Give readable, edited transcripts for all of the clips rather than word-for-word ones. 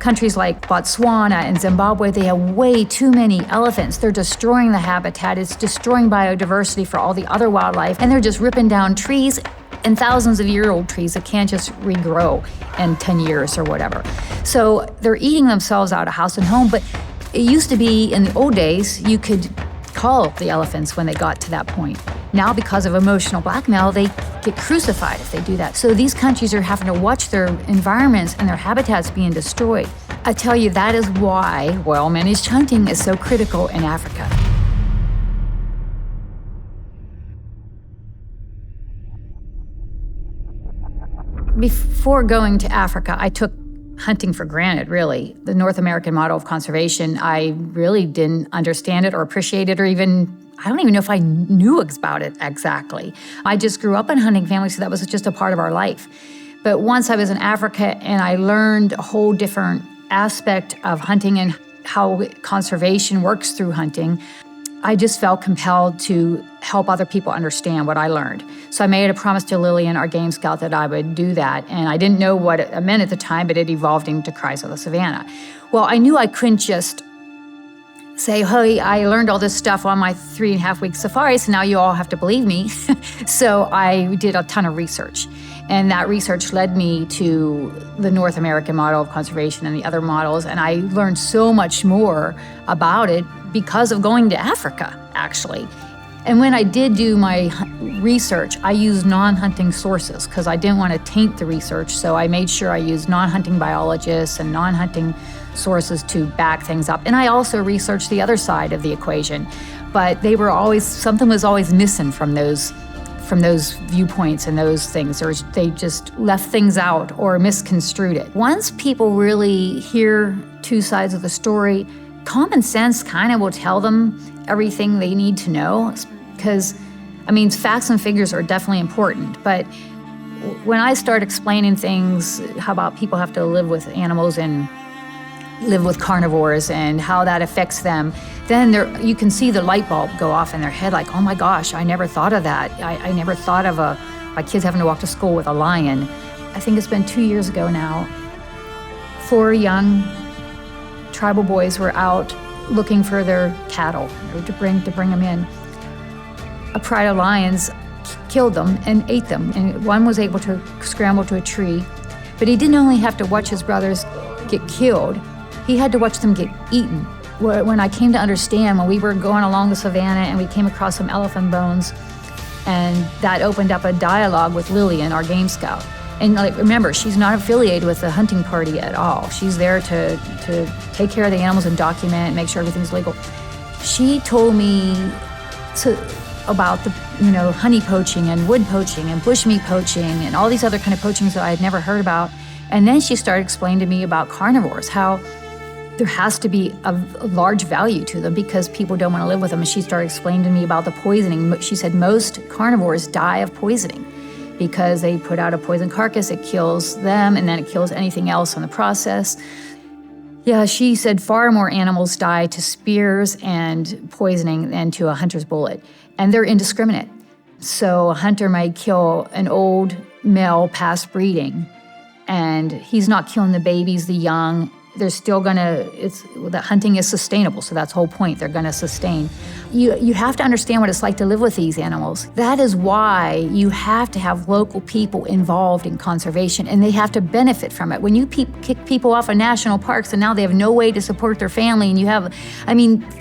Countries like Botswana and Zimbabwe, they have way too many elephants. They're destroying the habitat. It's destroying biodiversity for all the other wildlife. And they're just ripping down trees and thousands of year-old trees that can't just regrow in 10 years or whatever. So they're eating themselves out of house and home. But it used to be, in the old days, you could call the elephants when they got to that point. Now, because of emotional blackmail, they get crucified if they do that. So these countries are having to watch their environments and their habitats being destroyed. I tell you, that is why well-managed hunting is so critical in Africa. Before going to Africa, I took hunting for granted, really. The North American model of conservation, I really didn't understand it or appreciate it, or even, I don't even know if I knew about it exactly. I just grew up in a hunting family, so that was just a part of our life. But once I was in Africa and I learned a whole different aspect of hunting and how conservation works through hunting, I just felt compelled to help other people understand what I learned. So I made a promise to Lillian, our game scout, that I would do that. And I didn't know what it meant at the time, but it evolved into Cries of the Savannah. Well, I knew I couldn't just say, hey, I learned all this stuff on my 3.5-week safari, so now you all have to believe me. So I did a ton of research. And that research led me to the North American model of conservation and the other models. And I learned so much more about it because of going to Africa, actually. And when I did do my research, I used non-hunting sources because I didn't want to taint the research. So I made sure I used non-hunting biologists and non-hunting sources to back things up. And I also researched the other side of the equation. But they were always, something was always missing from those viewpoints and those things, or they just left things out or misconstrued it. Once people really hear two sides of the story, common sense kind of will tell them everything they need to know, because, I mean, facts and figures are definitely important, but when I start explaining things, how about people have to live with animals and live with carnivores and how that affects them, then you can see the light bulb go off in their head, like, oh my gosh, I never thought of that. I never thought of my kids having to walk to school with a lion. I think it's been 2 years ago now. 4 young tribal boys were out looking for their cattle to bring them in. A pride of lions killed them and ate them, and one was able to scramble to a tree. But he didn't only have to watch his brothers get killed, he had to watch them get eaten. When I came to understand, when we were going along the Savannah and we came across some elephant bones, and that opened up a dialogue with Lillian, our game scout. And remember, she's not affiliated with the hunting party at all. She's there to take care of the animals and document and make sure everything's legal. She told me about the honey poaching and wood poaching and bushmeat poaching and all these other kind of poachings that I had never heard about. And then she started explaining to me about carnivores, how there has to be a large value to them because people don't want to live with them. And she started explaining to me about the poisoning. She said most carnivores die of poisoning because they put out a poison carcass, it kills them, and then it kills anything else in the process. Yeah, she said far more animals die to spears and poisoning than to a hunter's bullet. And they're indiscriminate. So a hunter might kill an old male past breeding, and he's not killing the babies, the young. They're still the hunting is sustainable, so that's the whole point, they're gonna sustain. You have to understand what it's like to live with these animals. That is why you have to have local people involved in conservation, and they have to benefit from it. When you kick people off of national parks and now they have no way to support their family, and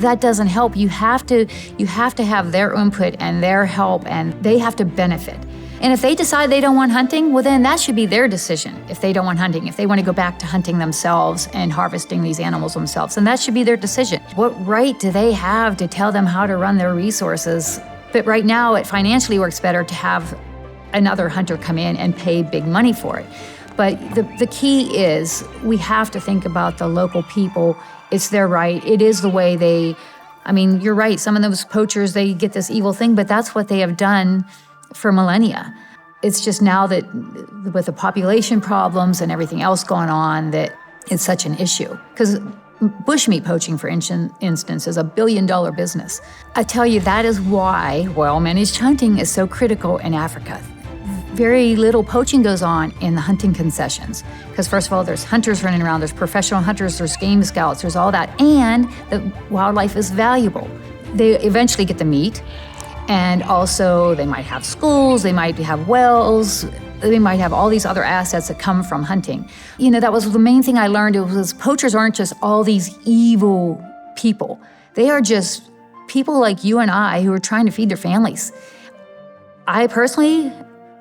that doesn't help. You have to have their input and their help, and they have to benefit. And if they decide they don't want hunting, well then that should be their decision. If they don't want hunting, if they want to go back to hunting themselves and harvesting these animals themselves, then that should be their decision. What right do they have to tell them how to run their resources? But right now it financially works better to have another hunter come in and pay big money for it. But the key is we have to think about the local people. It's their right. It is the way you're right, some of those poachers, they get this evil thing, but that's what they have done for millennia. It's just now that with the population problems and everything else going on that it's such an issue. Because bushmeat poaching, for instance, is $1 billion business. I tell you, that is why well-managed hunting is so critical in Africa. very little poaching goes on in the hunting concessions. Because first of all, there's hunters running around, there's professional hunters, there's game scouts, there's all that. And the wildlife is valuable. They eventually get the meat. And also they might have schools, they might have wells, they might have all these other assets that come from hunting. That was the main thing I learned. It was poachers aren't just all these evil people. They are just people like you and I who are trying to feed their families. I personally,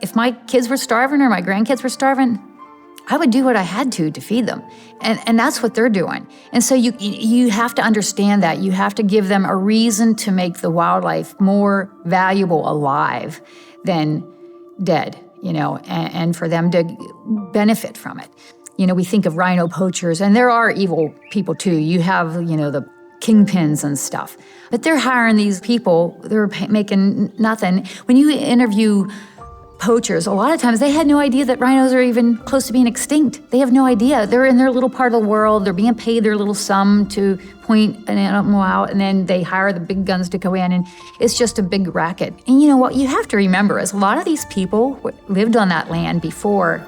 if my kids were starving or my grandkids were starving, I would do what I had to feed them. And that's what they're doing. And so you have to understand that. You have to give them a reason to make the wildlife more valuable alive than dead, and for them to benefit from it. We think of rhino poachers, and there are evil people too. You have, the kingpins and stuff. But they're hiring these people, they're making nothing. When you interview poachers, a lot of times they had no idea that rhinos are even close to being extinct. They have no idea. They're in their little part of the world. They're being paid their little sum to point an animal out, and then they hire the big guns to go in, and it's just a big racket. And what you have to remember is a lot of these people lived on that land before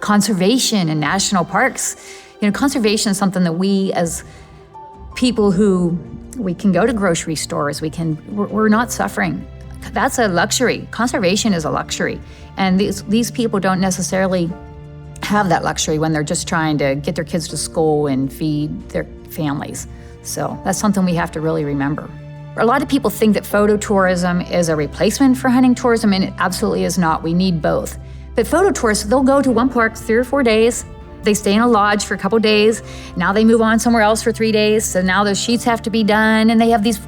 conservation and national parks. Conservation is something that we as people we can go to grocery stores, we're not suffering. That's a luxury. Conservation is a luxury. And these people don't necessarily have that luxury when they're just trying to get their kids to school and feed their families. So that's something we have to really remember. A lot of people think that phototourism is a replacement for hunting tourism, and it absolutely is not. We need both. But phototourists, they'll go to one park 3 or 4 days. They stay in a lodge for a couple days. Now they move on somewhere else for 3 days. So now those sheets have to be done, and they have these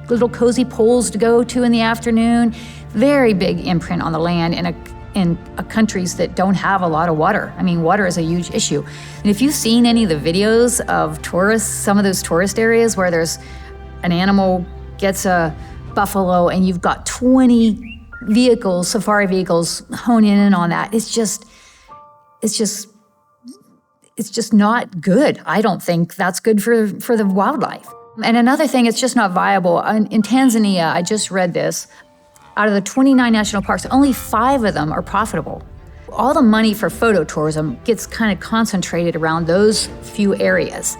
little cozy pools to go to in the afternoon. Very big imprint on the land in countries that don't have a lot of water. Water is a huge issue. And if you've seen any of the videos of tourists, some of those tourist areas where there's an animal gets a buffalo and you've got 20 vehicles, safari vehicles, hone in on that, it's just not good. I don't think that's good for the wildlife. And another thing, it's just not viable. In Tanzania, I just read this, out of the 29 national parks, only 5 of them are profitable. All the money for phototourism gets kind of concentrated around those few areas.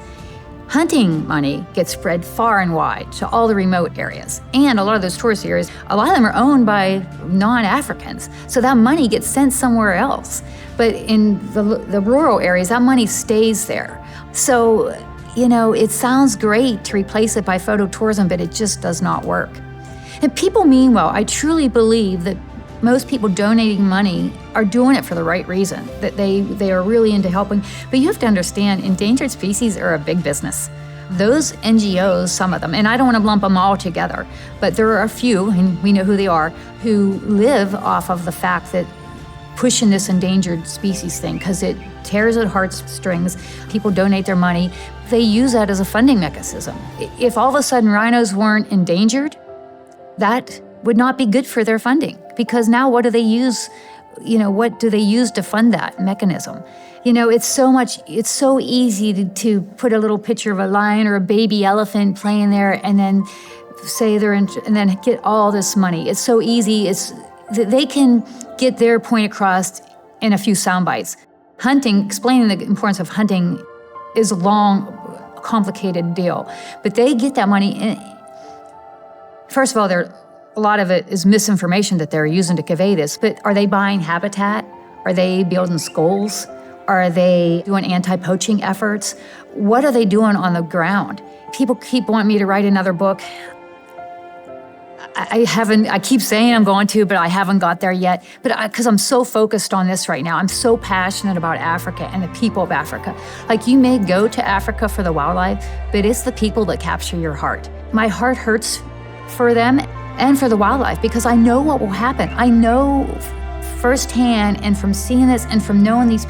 Hunting money gets spread far and wide to all the remote areas. And a lot of those tourist areas, a lot of them are owned by non-Africans. So that money gets sent somewhere else. But in the rural areas, that money stays there. So, it sounds great to replace it by phototourism, but it just does not work. And people mean well. I truly believe that most people donating money are doing it for the right reason, that they are really into helping. But you have to understand, endangered species are a big business. Those NGOs, some of them, and I don't want to lump them all together, but there are a few, and we know who they are, who live off of the fact that pushing this endangered species thing, because it tears at heartstrings. People donate their money. They use that as a funding mechanism. If all of a sudden rhinos weren't endangered, that would not be good for their funding, because now what do they use? What do they use to fund that mechanism? It's so easy to put a little picture of a lion or a baby elephant playing there and then say and then get all this money. It's so easy. They can get their point across in a few sound bites. Hunting, explaining the importance of hunting is a long, complicated deal. But they get that money. First of all, a lot of it is misinformation that they're using to convey this. But are they buying habitat? Are they building schools? Are they doing anti-poaching efforts? What are they doing on the ground? People keep wanting me to write another book. I keep saying I'm going to, but I haven't got there yet. But because I'm so focused on this right now, I'm so passionate about Africa and the people of Africa. Like, you may go to Africa for the wildlife, but it's the people that capture your heart. My heart hurts for them and for the wildlife, because I know what will happen. I know firsthand, and from seeing this and from knowing these,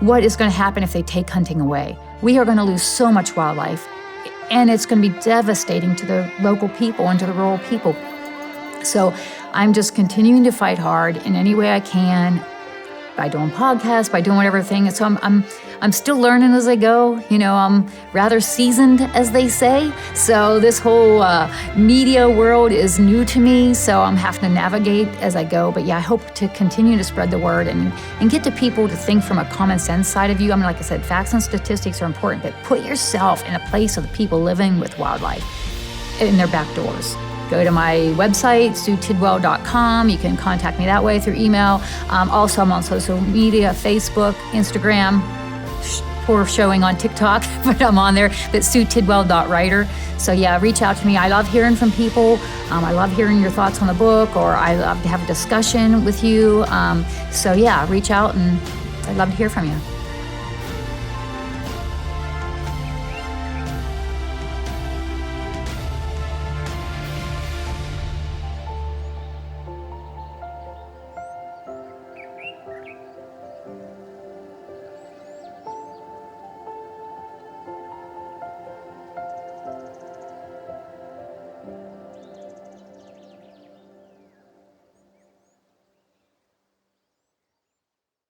what is going to happen if they take hunting away. We are going to lose so much wildlife, and it's going to be devastating to the local people and to the rural people. So I'm just continuing to fight hard in any way I can. by doing podcasts, by doing whatever thing. So I'm still learning as I go. I'm rather seasoned, as they say. So this whole media world is new to me. So I'm having to navigate as I go. But yeah, I hope to continue to spread the word and get to people to think from a common sense side of you. I mean, like I said, facts and statistics are important, but put yourself in a place of the people living with wildlife in their back doors. Go to my website, SueTidwell.com. You can contact me that way through email. Also, I'm on social media, Facebook, Instagram, poor showing on TikTok, but I'm on there. That's SueTidwell.writer. So yeah, reach out to me. I love hearing from people. I love hearing your thoughts on the book, or I love to have a discussion with you. So yeah, reach out and I'd love to hear from you.